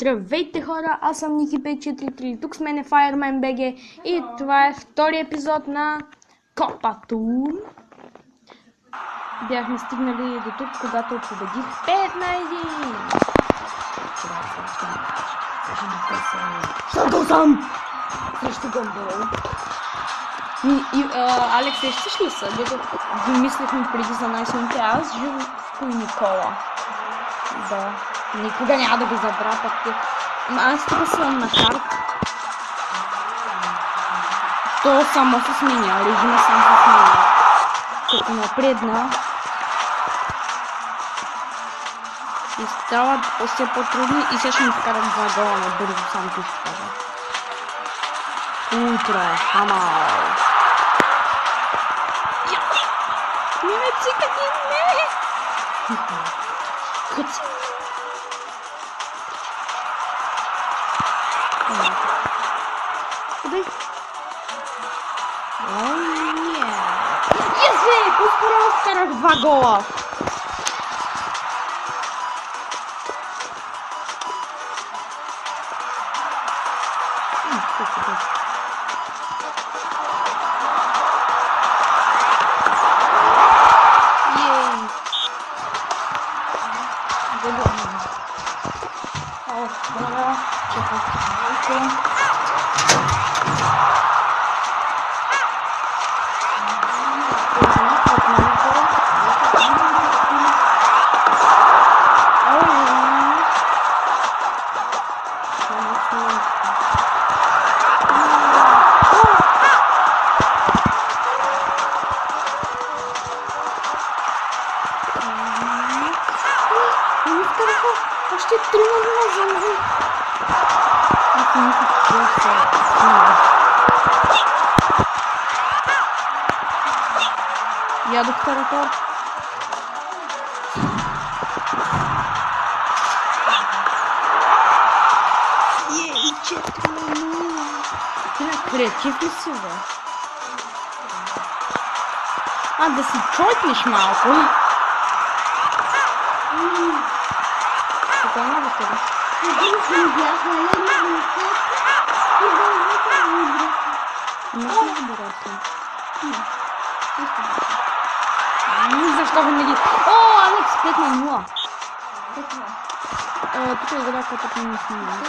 Здравейте хора, аз съм Niki543, тук с мен е Fireman BG и това е втори епизод на Copa Tour. Бяхме стигнали до тук, когато победих 5 на 1. Защото съм срещу Гомбол. Алекс, сещаш ли са? Дето ги мислехме преди за най-силните, аз Живко и Никола. Да, никога няма да го забравя пък те. Аз тук съм на карт. То само се сменя, режима сам се сменя. Като напредна. И стават все по-трудни и сега ще ми вкарат 2 гола на бързо, сам ти ще кажа. Утра, хамал. Немеци, къде не? Къде? Къде? О, не! Езе! По-скоро вкарах 2 гола! Още 3 на за мен. Ядох втората. И 4 на 0. Ти на креатив ли си, бе? Да си чойтнеш малко. Спокойно да се защо винаги? О, Алекс, 5 на 0. Тук е игра, която не снимам.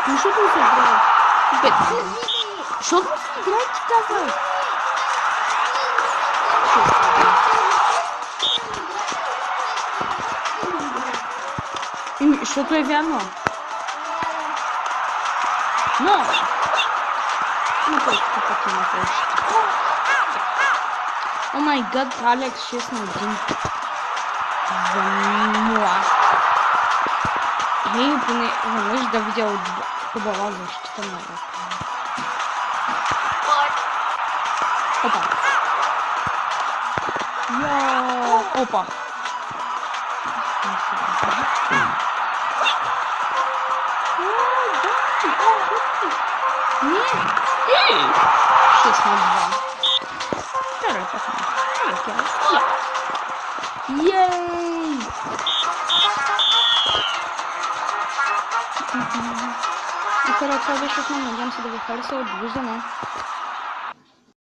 Защото ми се играе. Защото ми се играе, ти казвай. Защото е вярно. Но толкова пъти не среща. О май гад, Алекс 6 на 1. За 0. Ей, поне веднъж да видя хубава защита на ръка. Опа. Опа. Не. 6 на 2. Второй пацан. Ей! И хора, това беше с мен. Надявам се да ви хареса. Довиждане.